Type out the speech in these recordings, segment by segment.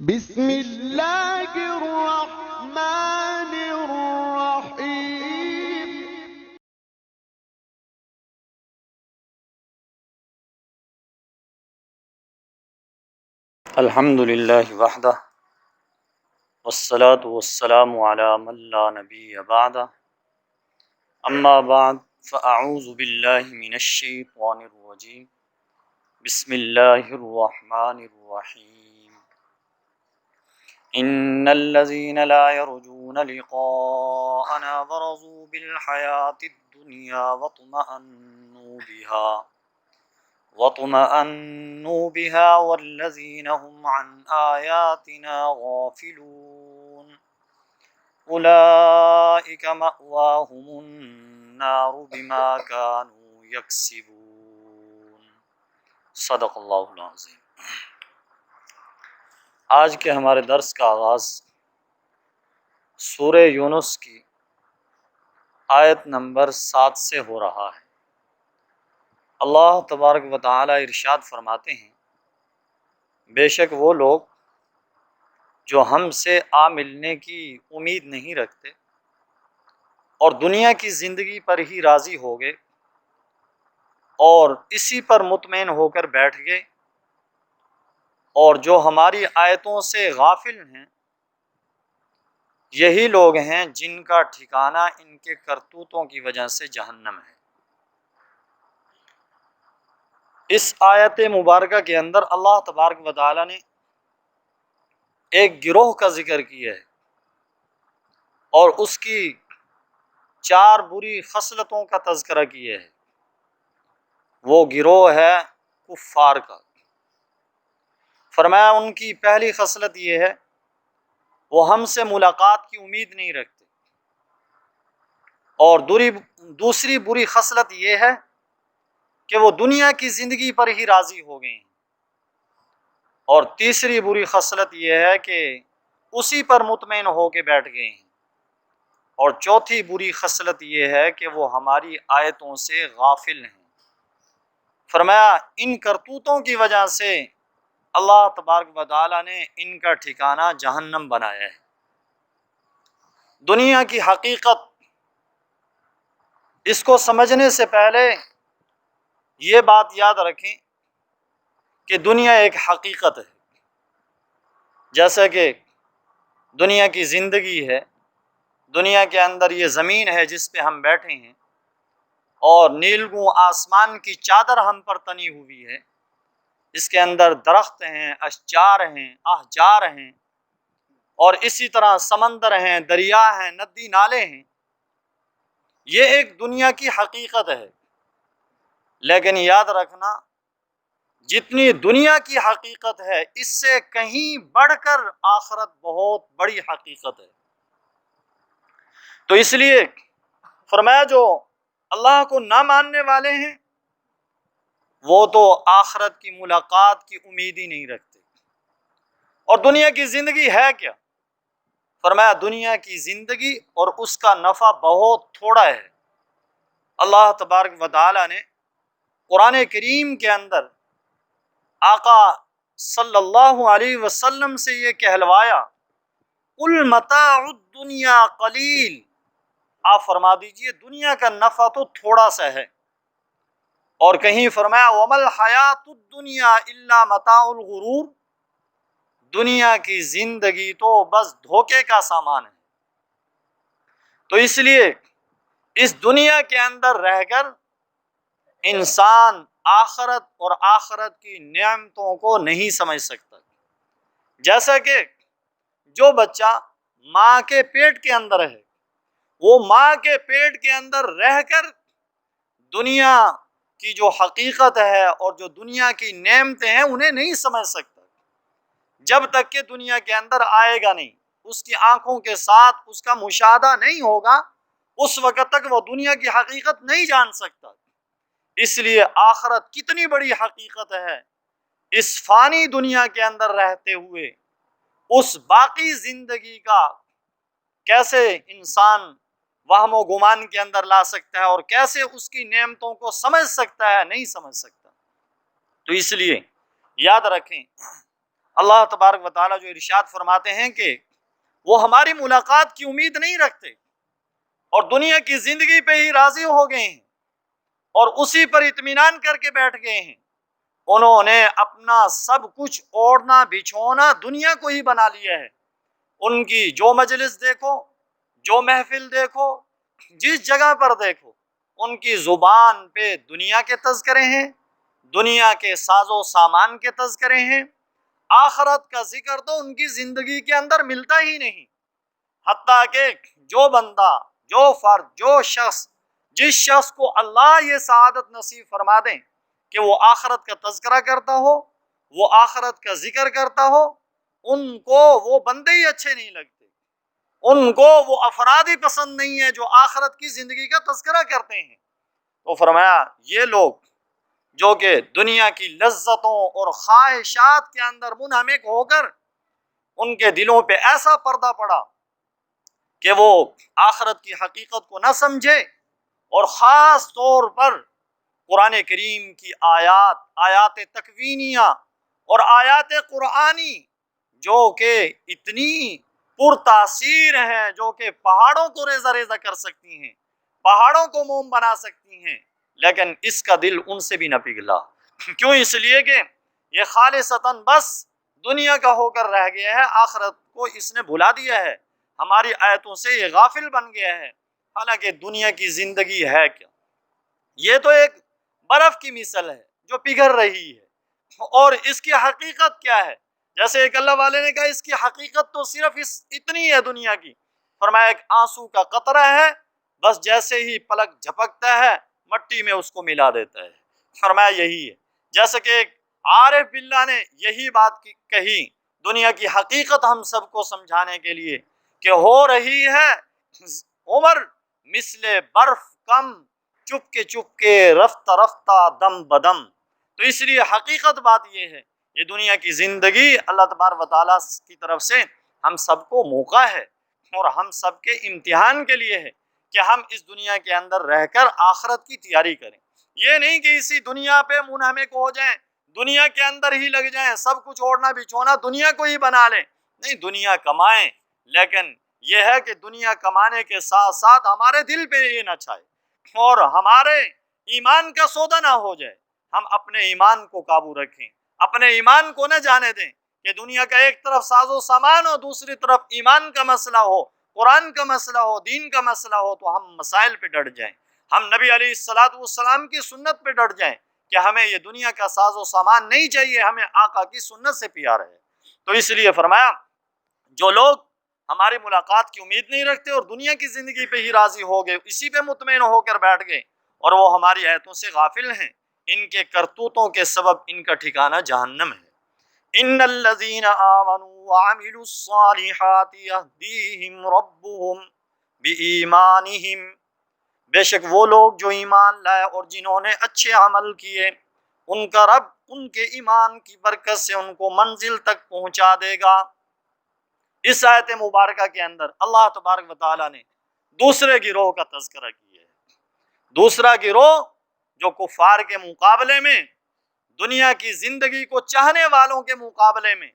بسم اللہ الرحمن الرحیم۔ الحمد للہ وحدہ والصلاة والسلام علی من لا نبی بعدہ، اما بعد فاعوذ باللہ من الشیطان الرجیم، بسم اللہ الرحمن الرحیم۔ ان الذین لا يرجون لقاءنا ورضوا بالحیاة الدنیا وطمأنوا بها والذین هم عن آیاتنا غافلون اولئک مأواهم النار بما كانوا یکسبون۔ صدق اللہ العظیم۔ آج کے ہمارے درس کا آغاز سورہ یونس کی آیت نمبر 7 سے ہو رہا ہے۔ اللہ تبارک و تعالی ارشاد فرماتے ہیں، بے شک وہ لوگ جو ہم سے آ ملنے کی امید نہیں رکھتے اور دنیا کی زندگی پر ہی راضی ہو گئے اور اسی پر مطمئن ہو کر بیٹھ گئے، اور جو ہماری آیتوں سے غافل ہیں، یہی لوگ ہیں جن کا ٹھکانہ ان کے کرتوتوں کی وجہ سے جہنم ہے۔ اس آیت مبارکہ کے اندر اللہ تبارک و تعالی نے ایک گروہ کا ذکر کیا ہے اور اس کی 4 بری خصلتوں کا تذکرہ کیا ہے۔ وہ گروہ ہے کفار کا۔ فرمایا ان کی پہلی خصلت یہ ہے، وہ ہم سے ملاقات کی امید نہیں رکھتے، اور دوسری بری خصلت یہ ہے کہ وہ دنیا کی زندگی پر ہی راضی ہو گئے ہیں، اور تیسری بری خصلت یہ ہے کہ اسی پر مطمئن ہو کے بیٹھ گئے ہیں، اور چوتھی بری خصلت یہ ہے کہ وہ ہماری آیتوں سے غافل ہیں۔ فرمایا ان کرتوتوں کی وجہ سے اللہ تبارک و تعالی نے ان کا ٹھکانہ جہنم بنایا ہے۔ دنیا کی حقیقت، اس کو سمجھنے سے پہلے یہ بات یاد رکھیں کہ دنیا ایک حقیقت ہے۔ جیسا کہ دنیا کی زندگی ہے، دنیا کے اندر یہ زمین ہے جس پہ ہم بیٹھے ہیں، اور نیلگوں آسمان کی چادر ہم پر تنی ہوئی ہے، اس کے اندر درخت ہیں، اشجار ہیں، احجار ہیں، اور اسی طرح سمندر ہیں، دریا ہیں، ندی نالے ہیں۔ یہ ایک دنیا کی حقیقت ہے، لیکن یاد رکھنا جتنی دنیا کی حقیقت ہے اس سے کہیں بڑھ کر آخرت بہت بڑی حقیقت ہے۔ تو اس لیے فرمایا جو اللہ کو نہ ماننے والے ہیں وہ تو آخرت کی ملاقات کی امید ہی نہیں رکھتے۔ اور دنیا کی زندگی ہے کیا؟ فرمایا دنیا کی زندگی اور اس کا نفع بہت تھوڑا ہے۔ اللہ تبارک و تعالی نے قرآن کریم کے اندر آقا صلی اللہ علیہ وسلم سے یہ کہلوایا، قل متاع الدنیا قلیل، آپ فرما دیجئے دنیا کا نفع تو تھوڑا سا ہے۔ اور کہیں فرمایا وما الحیات الدنیا الا متاع الغرور، دنیا کی زندگی تو بس دھوکے کا سامان ہے۔ تو اس لیے اس دنیا کے اندر رہ کر انسان آخرت اور آخرت کی نعمتوں کو نہیں سمجھ سکتا۔ جیسا کہ جو بچہ ماں کے پیٹ کے اندر ہے، وہ ماں کے پیٹ کے اندر رہ کر دنیا کی جو حقیقت ہے اور جو دنیا کی نعمتیں ہیں انہیں نہیں سمجھ سکتا۔ جب تک کہ دنیا کے اندر آئے گا نہیں، اس کی آنکھوں کے ساتھ اس کا مشاہدہ نہیں ہوگا، اس وقت تک وہ دنیا کی حقیقت نہیں جان سکتا۔ اس لیے آخرت کتنی بڑی حقیقت ہے، اس فانی دنیا کے اندر رہتے ہوئے اس باقی زندگی کا کیسے انسان وہم و گمان کے اندر لا سکتا ہے اور کیسے اس کی نعمتوں کو سمجھ سکتا ہے؟ نہیں سمجھ سکتا۔ تو اس لیے یاد رکھیں اللہ تبارک و تعالیٰ جو ارشاد فرماتے ہیں کہ وہ ہماری ملاقات کی امید نہیں رکھتے اور دنیا کی زندگی پہ ہی راضی ہو گئے ہیں اور اسی پر اطمینان کر کے بیٹھ گئے ہیں، انہوں نے اپنا سب کچھ اوڑھنا بچھونا دنیا کو ہی بنا لیا ہے۔ ان کی جو مجلس دیکھو، جو محفل دیکھو، جس جگہ پر دیکھو، ان کی زبان پہ دنیا کے تذکرے ہیں، دنیا کے ساز و سامان کے تذکرے ہیں، آخرت کا ذکر تو ان کی زندگی کے اندر ملتا ہی نہیں۔ حتیٰ کہ جو بندہ، جو فرد، جو شخص، جس شخص کو اللہ یہ سعادت نصیب فرما دیں کہ وہ آخرت کا تذکرہ کرتا ہو، وہ آخرت کا ذکر کرتا ہو، ان کو وہ بندے ہی اچھے نہیں لگتے، ان کو وہ افراد ہی پسند نہیں ہے جو آخرت کی زندگی کا تذکرہ کرتے ہیں۔ تو فرمایا یہ لوگ جو کہ دنیا کی لذتوں اور خواہشات کے اندر منہمک ہو کر ان کے دلوں پہ ایسا پردہ پڑا کہ وہ آخرت کی حقیقت کو نہ سمجھے، اور خاص طور پر قرآن کریم کی آیات تکوینیہ اور آیات قرآنی جو کہ اتنی پرتاثیر ہیں، جو کہ پہاڑوں کو ریزہ ریزہ کر سکتی ہیں، پہاڑوں کو موم بنا سکتی ہیں، لیکن اس کا دل ان سے بھی نہ پگھلا۔ کیوں؟ اس لیے کہ یہ خالصتاً بس دنیا کا ہو کر رہ گیا ہے، آخرت کو اس نے بھلا دیا ہے، ہماری آیتوں سے یہ غافل بن گیا ہے۔ حالانکہ دنیا کی زندگی ہے کیا؟ یہ تو ایک برف کی مثل ہے جو پگھل رہی ہے، اور اس کی حقیقت کیا ہے؟ جیسے ایک اللہ والے نے کہا اس کی حقیقت تو صرف اتنی ہے دنیا کی، فرمایا ایک آنسو کا قطرہ ہے، بس جیسے ہی پلک جھپکتا ہے مٹی میں اس کو ملا دیتا ہے۔ فرمایا یہی ہے، جیسے کہ ایک عارف باللہ نے یہی بات کہی دنیا کی حقیقت ہم سب کو سمجھانے کے لیے کہ ہو رہی ہے عمر مثل برف کم، چپ کے رفتہ رفتہ دم بدم۔ تو اس لیے حقیقت بات یہ ہے، یہ دنیا کی زندگی اللہ تبارک و تعالیٰ کی طرف سے ہم سب کو موقع ہے اور ہم سب کے امتحان کے لیے ہے کہ ہم اس دنیا کے اندر رہ کر آخرت کی تیاری کریں۔ یہ نہیں کہ اسی دنیا پہ منہمک ہو جائیں، دنیا کے اندر ہی لگ جائیں، سب کچھ اوڑھنا بچھونا دنیا کو ہی بنا لیں۔ نہیں، دنیا کمائیں، لیکن یہ ہے کہ دنیا کمانے کے ساتھ ساتھ ہمارے دل پہ یہ نہ چھائے اور ہمارے ایمان کا سودا نہ ہو جائے۔ ہم اپنے ایمان کو قابو رکھیں، اپنے ایمان کو نہ جانے دیں کہ دنیا کا ایک طرف ساز و سامان ہو، دوسری طرف ایمان کا مسئلہ ہو، قرآن کا مسئلہ ہو، دین کا مسئلہ ہو، تو ہم مسائل پہ ڈٹ جائیں، ہم نبی علیہ السلام کی سنت پہ ڈٹ جائیں کہ ہمیں یہ دنیا کا ساز و سامان نہیں چاہیے، ہمیں آقا کی سنت سے پیار ہے۔ تو اس لیے فرمایا جو لوگ ہماری ملاقات کی امید نہیں رکھتے اور دنیا کی زندگی پہ ہی راضی ہو گئے، اسی پہ مطمئن ہو کر بیٹھ گئے اور وہ ہماری آیتوں سے غافل ہیں، ان کے کرتوتوں کے سبب ان کا ٹھکانہ جہنم ہے۔ ان الذين آمنوا وعملوا الصالحات يهديهم ربهم بإيمانهم، بے شک وہ لوگ جو ایمان لائے اور جنہوں نے اچھے عمل کیے، ان کا رب ان کے ایمان کی برکت سے ان کو منزل تک پہنچا دے گا۔ اس آیت مبارکہ کے اندر اللہ تبارک و تعالیٰ نے دوسرے گروہ کا تذکرہ کیا ہے۔ دوسرا گروہ جو کفار کے مقابلے میں، دنیا کی زندگی کو چاہنے والوں کے مقابلے میں،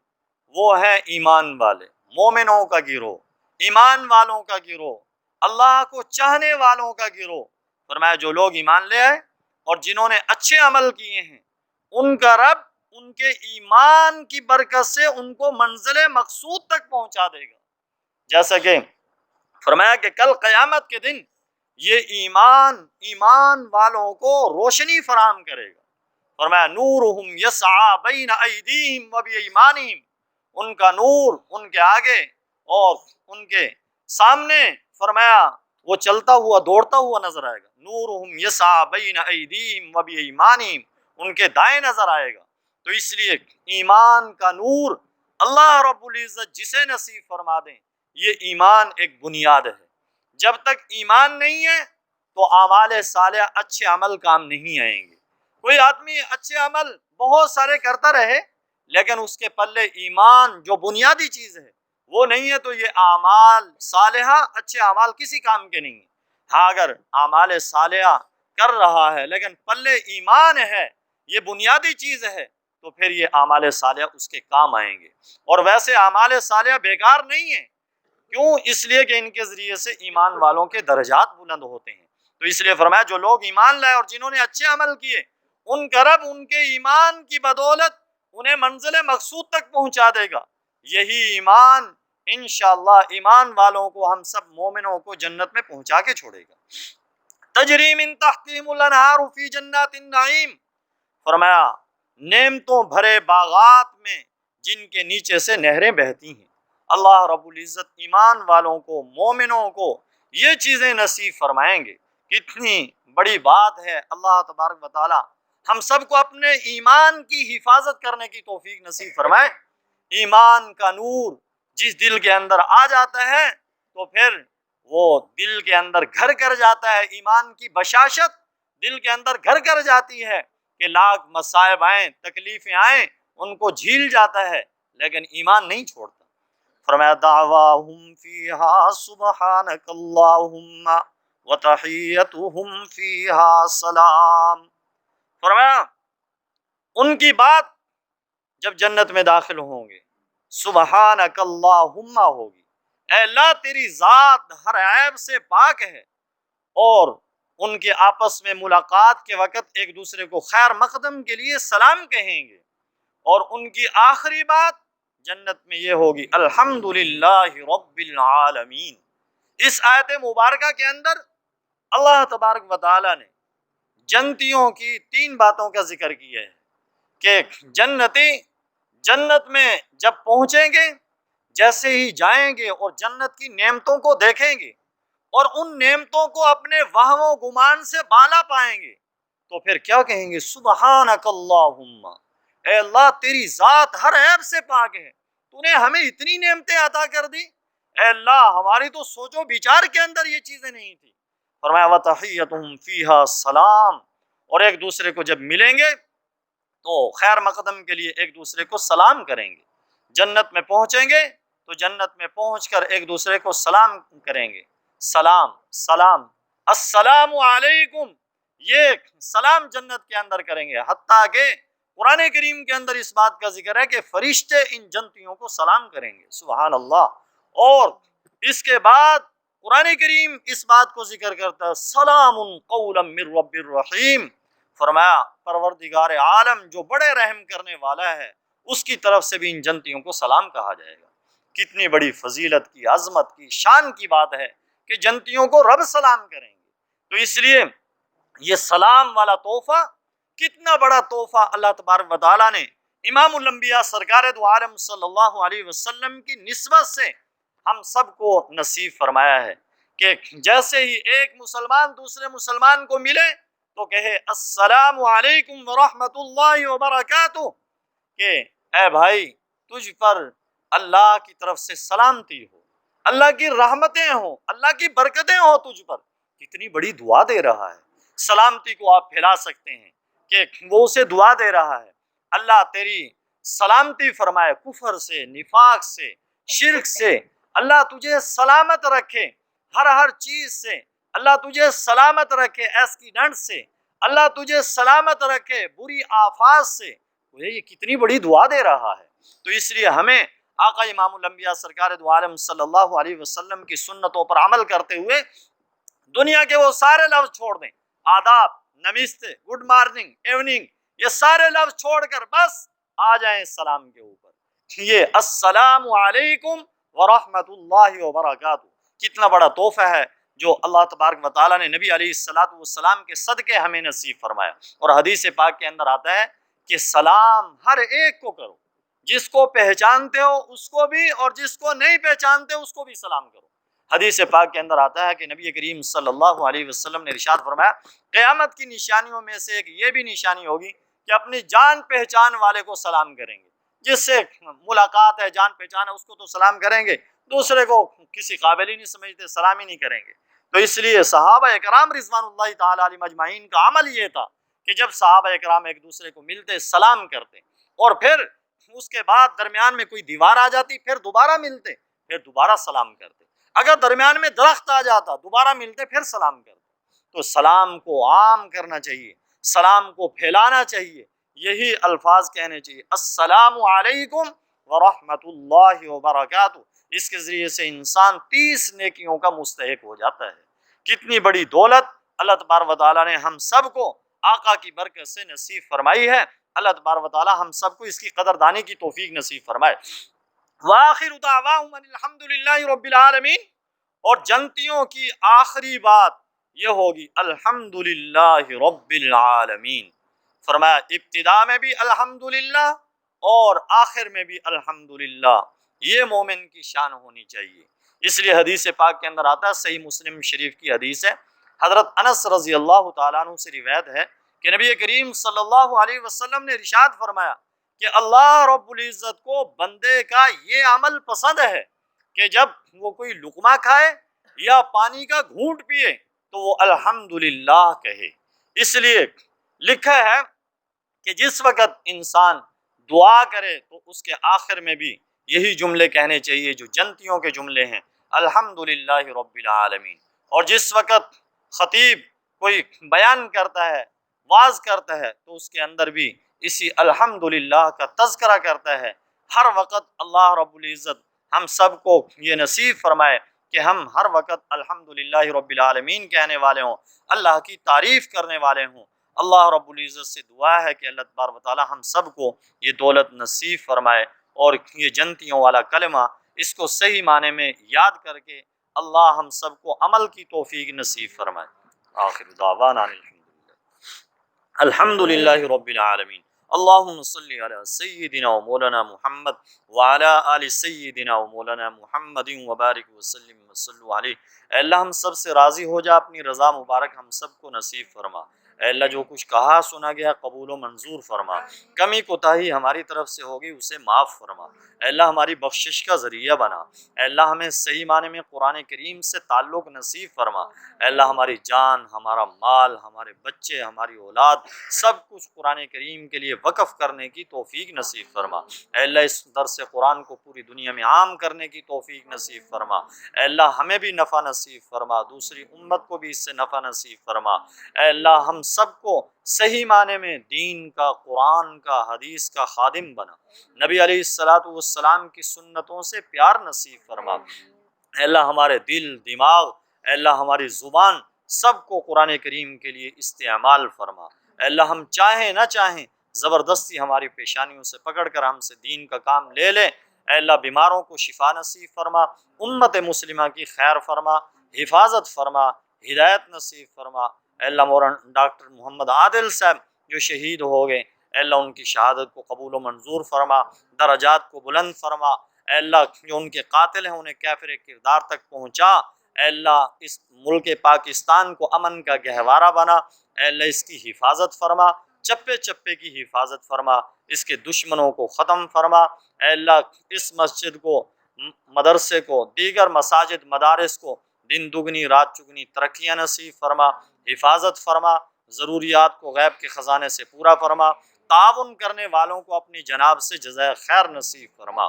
وہ ہے ایمان والے، مومنوں کا گروہ، ایمان والوں کا گروہ، اللہ کو چاہنے والوں کا گروہ۔ فرمایا جو لوگ ایمان لے آئے اور جنہوں نے اچھے عمل کیے ہیں، ان کا رب ان کے ایمان کی برکت سے ان کو منزل مقصود تک پہنچا دے گا۔ جیسا کہ فرمایا کہ کل قیامت کے دن یہ ایمان والوں کو روشنی فراہم کرے گا۔ فرمایا نورہم یسعی بین ایدیہم و بایمانہم، ان کا نور ان کے آگے اور ان کے سامنے، فرمایا وہ چلتا ہوا دوڑتا ہوا نظر آئے گا۔ نورہم یسعی بین ایدیہم و بایمانہم، ان کے دائیں نظر آئے گا۔ تو اس لیے ایمان کا نور اللہ رب العزت جسے نصیب فرما دیں، یہ ایمان ایک بنیاد ہے۔ جب تک ایمان نہیں ہے تو اعمال صالحہ اچھے عمل کام نہیں آئیں گے۔ کوئی آدمی اچھے عمل بہت سارے کرتا رہے لیکن اس کے پلے ایمان جو بنیادی چیز ہے وہ نہیں ہے، تو یہ اعمال صالحہ اچھے اعمال کسی کام کے نہیں ہیں۔ ہاں اگر اعمال صالحہ کر رہا ہے لیکن پلے ایمان ہے، یہ بنیادی چیز ہے، تو پھر یہ اعمال صالحہ اس کے کام آئیں گے۔ اور ویسے اعمال صالحہ بیکار نہیں ہیں، کیوں؟ اس لیے کہ ان کے ذریعے سے ایمان والوں کے درجات بلند ہوتے ہیں۔ تو اس لیے فرمایا جو لوگ ایمان لائے اور جنہوں نے اچھے عمل کیے، ان کا رب ان کے ایمان کی بدولت انہیں منزل مقصود تک پہنچا دے گا۔ یہی ایمان انشاءاللہ ایمان والوں کو، ہم سب مومنوں کو جنت میں پہنچا کے چھوڑے گا۔ تجری من تحتہم الانہار فی جنات النعیم، فرمایا نعمتوں بھرے باغات میں جن کے نیچے سے نہریں بہتی ہیں۔ اللہ رب العزت ایمان والوں کو، مومنوں کو یہ چیزیں نصیب فرمائیں گے۔ کتنی بڑی بات ہے، اللہ تبارک و تعالی ہم سب کو اپنے ایمان کی حفاظت کرنے کی توفیق نصیب فرمائے۔ ایمان کا نور جس دل کے اندر آ جاتا ہے تو پھر وہ دل کے اندر گھر کر جاتا ہے، ایمان کی بشاشت دل کے اندر گھر کر جاتی ہے کہ لاکھ مصائب آئیں، تکلیفیں آئیں، ان کو جھیل جاتا ہے، لیکن ایمان نہیں چھوڑتا۔ فرمایا دعواہم فیہا سبحانک اللہم وتحیتہم فیہا سلام، فرمایا ان کی بات جب جنت میں داخل ہوں گے سبحانک اللہم ہوگی، اے اللہ تیری ذات ہر عیب سے پاک ہے، اور ان کے آپس میں ملاقات کے وقت ایک دوسرے کو خیر مقدم کے لیے سلام کہیں گے، اور ان کی آخری بات جنت میں یہ ہوگی الحمدللہ رب العالمین۔ اس آیت مبارکہ کے اندر اللہ تبارک و تعالی نے جنتیوں کی 3 باتوں کا ذکر کیا ہے کہ جنتی جنت میں جب پہنچیں گے، جیسے ہی جائیں گے اور جنت کی نعمتوں کو دیکھیں گے اور ان نعمتوں کو اپنے وہم و گمان سے بالا پائیں گے تو پھر کیا کہیں گے؟ سبحانک اللہم، اے اللہ تیری ذات ہر عیب سے پاک ہے، تو نے ہمیں اتنی نعمتیں عطا کر دی، اے اللہ ہماری تو سوچ و بچار کے اندر یہ چیزیں نہیں تھی۔ فرمایا وتحیتہم فیہا سلام، اور ایک دوسرے کو جب ملیں گے تو خیر مقدم کے لیے ایک دوسرے کو سلام کریں گے۔ جنت میں پہنچیں گے تو جنت میں پہنچ کر ایک دوسرے کو سلام کریں گے، سلام سلام السلام علیکم، یہ سلام جنت کے اندر کریں گے۔ حتیٰ کہ قرآن کریم کے اندر اس بات کا ذکر ہے کہ فرشتے ان جنتیوں کو سلام کریں گے، سبحان اللہ۔ اور اس کے بعد قرآن کریم اس بات کو ذکر کرتا ہے سلام قولا من رب الرحیم، فرمایا پروردگار عالم جو بڑے رحم کرنے والا ہے اس کی طرف سے بھی ان جنتیوں کو سلام کہا جائے گا۔ کتنی بڑی فضیلت کی، عظمت کی، شان کی بات ہے کہ جنتیوں کو رب سلام کریں گے۔ تو اس لیے یہ سلام والا تحفہ کتنا بڑا تحفہ اللہ تبارک و تعالیٰ نے امام الانبیاء سرکار دو عالم صلی اللہ علیہ وسلم کی نسبت سے ہم سب کو نصیب فرمایا ہے کہ جیسے ہی ایک مسلمان دوسرے مسلمان کو ملے تو کہے السلام علیکم ورحمۃ اللہ وبرکاتہ، کہ اے بھائی تجھ پر اللہ کی طرف سے سلامتی ہو، اللہ کی رحمتیں ہوں، اللہ کی برکتیں ہوں تجھ پر۔ کتنی بڑی دعا دے رہا ہے، سلامتی کو آپ پھیلا سکتے ہیں کہ وہ اسے دعا دے رہا ہے اللہ تیری سلامتی فرمائے کفر سے، نفاق سے، شرک سے، اللہ تجھے سلامت رکھے ہر چیز سے، اللہ تجھے سلامت رکھے ایکسیڈنٹ سے، اللہ تجھے سلامت رکھے بری آفات سے۔ یہ کتنی بڑی دعا دے رہا ہے۔ تو اس لیے ہمیں آقا امام الانبیاء سرکار دو عالم صلی اللہ علیہ وسلم کی سنتوں پر عمل کرتے ہوئے دنیا کے وہ سارے لفظ چھوڑ دیں، آداب، نمستے، گڈ مارننگ، ایوننگ، یہ سارے لفظ چھوڑ کر بس آ جائیں سلام کے اوپر، یہ السلام علیکم ورحمۃ اللہ وبرکاتہ۔ کتنا بڑا تحفہ ہے جو اللہ تبارک و تعالیٰ نے نبی علیہ السلام کے صدقے ہمیں نصیب فرمایا۔ اور حدیث پاک کے اندر آتا ہے کہ سلام ہر ایک کو کرو، جس کو پہچانتے ہو اس کو بھی، اور جس کو نہیں پہچانتے اس کو بھی سلام کرو۔ حدیث پاک کے اندر آتا ہے کہ نبی کریم صلی اللہ علیہ وسلم نے ارشاد فرمایا قیامت کی نشانیوں میں سے ایک یہ بھی نشانی ہوگی کہ اپنی جان پہچان والے کو سلام کریں گے، جس سے ملاقات ہے، جان پہچان ہے، اس کو تو سلام کریں گے، دوسرے کو کسی قابل ہی نہیں سمجھتے سلام ہی نہیں کریں گے۔ تو اس لیے صحابہ اکرام رضوان اللہ تعالی علیہم اجمعین کا عمل یہ تھا کہ جب صحابہ اکرام ایک دوسرے کو ملتے سلام کرتے، اور پھر اس کے بعد درمیان میں کوئی دیوار آ جاتی پھر دوبارہ ملتے، پھر دوبارہ سلام کرتے، اگر درمیان میں درخت آ جاتا دوبارہ ملتے پھر سلام کرتے۔ تو سلام کو عام کرنا چاہیے، سلام کو پھیلانا چاہیے، یہی الفاظ کہنے چاہیے، السلام علیکم ورحمۃ اللہ وبرکاتہ۔ اس کے ذریعے سے انسان 30 نیکیوں کا مستحق ہو جاتا ہے۔ کتنی بڑی دولت اللہ تبارک و تعالیٰ نے ہم سب کو آقا کی برکت سے نصیب فرمائی ہے۔ اللہ تبارک و تعالیٰ ہم سب کو اس کی قدردانی کی توفیق نصیب فرمائے۔ وآخر دعواہم ان الحمد للہ رب العالمین، اور جنتیوں کی آخری بات یہ ہوگی الحمد للہ رب العالمین۔ فرمایا ابتدا میں بھی الحمدللہ اور آخر میں بھی الحمدللہ، یہ مومن کی شان ہونی چاہیے۔ اس لیے حدیث پاک کے اندر آتا ہے، صحیح مسلم شریف کی حدیث ہے، حضرت انس رضی اللہ تعالیٰ عنہ سے روایت ہے کہ نبی کریم صلی اللہ علیہ وسلم نے ارشاد فرمایا کہ اللہ رب العزت کو بندے کا یہ عمل پسند ہے کہ جب وہ کوئی لقمہ کھائے یا پانی کا گھونٹ پیے تو وہ الحمدللہ کہے۔ اس لیے لکھا ہے کہ جس وقت انسان دعا کرے تو اس کے آخر میں بھی یہی جملے کہنے چاہیے جو جنتیوں کے جملے ہیں، الحمدللہ رب العالمین۔ اور جس وقت خطیب کوئی بیان کرتا ہے، واعظ کرتا ہے، تو اس کے اندر بھی اسی الحمدللہ کا تذکرہ کرتا ہے۔ ہر وقت اللہ رب العزت ہم سب کو یہ نصیب فرمائے کہ ہم ہر وقت الحمدللہ رب العالمین کہنے والے ہوں، اللہ کی تعریف کرنے والے ہوں۔ اللہ رب العزت سے دعا ہے کہ اللہ تبارک و تعالی ہم سب کو یہ دولت نصیب فرمائے، اور یہ جنتیوں والا کلمہ اس کو صحیح معنی میں یاد کر کے اللہ ہم سب کو عمل کی توفیق نصیب فرمائے۔ آخر دعوانا الحمدللہ رب العالمین۔ اللہم صلی علی سیدنا و مولانا محمد وعلی آل سیدنا و مولانا محمد وبارک وسلم وصلو علیہ۔ اے اللہ ہم سب سے راضی ہو جا، اپنی رضا مبارک ہم سب کو نصیب فرما۔ اے اللہ جو کچھ کہا سنا گیا قبول و منظور فرما، کمی کوتاہی ہماری طرف سے ہوگی اسے معاف فرما۔ اے اللہ ہماری بخشش کا ذریعہ بنا۔ اے اللہ ہمیں صحیح معنی میں قرآن کریم سے تعلق نصیب فرما۔ اے اللہ ہماری جان، ہمارا مال، ہمارے بچے، ہماری اولاد، سب کچھ قرآن کریم کے لیے وقف کرنے کی توفیق نصیب فرما۔ اے اللہ اس درس قرآن کو پوری دنیا میں عام کرنے کی توفیق نصیب فرما۔ اے اللہ ہمیں بھی نفع نصیب فرما، دوسری امت کو بھی اس سے نفع نصیب فرما۔ اے اللہ ہم سب کو صحیح معنی میں دین کا، قرآن کا، حدیث کا خادم بنا۔ نبی علیہ السلام کی سنتوں سے پیار نصیب فرما۔ اے اللہ ہمارے دل، دماغ، اے اللہ ہماری زبان، سب کو قرآن کریم کے لیے استعمال فرما۔ اے اللہ ہم چاہیں نہ چاہیں زبردستی ہماری پیشانیوں سے پکڑ کر ہم سے دین کا کام لے لیں۔ اے اللہ بیماروں کو شفا نصیب فرما، امت مسلمہ کی خیر فرما، حفاظت فرما، ہدایت نصیب فرما۔ اے اللہ مولانا ڈاکٹر محمد عادل صاحب جو شہید ہو گئے، اے اللہ ان کی شہادت کو قبول و منظور فرما، درجات کو بلند فرما۔ اے اللہ جو ان کے قاتل ہیں انہیں کافر کردار تک پہنچا۔ اے اللہ اس ملک پاکستان کو امن کا گہوارہ بنا۔ اے اللہ اس کی حفاظت فرما، چپے چپے کی حفاظت فرما، اس کے دشمنوں کو ختم فرما۔ اے اللہ اس مسجد کو، مدرسے کو، دیگر مساجد مدارس کو دن دگنی رات چگنی ترقیاں نصیب فرما، حفاظت فرما، ضروریات کو غیب کے خزانے سے پورا فرما، تعاون کرنے والوں کو اپنی جناب سے جزائے خیر نصیب فرما،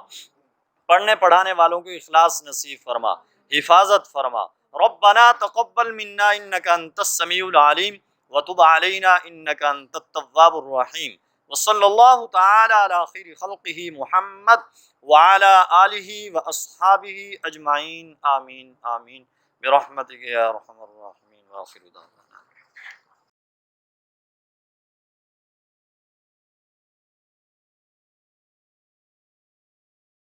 پڑھنے پڑھانے والوں کو اخلاص نصیب فرما، حفاظت فرما۔ ربنا تقبل منا انک انت السمیع العلیم وتب علینا انک انت التواب الرحیم، وصلی اللہ تعالی علی خیر خلقہ محمد وعلی آلہ واصحابہ اجمعین، آمین آمین برحمتک یا ارحم الراحمین، وآخر دعوانا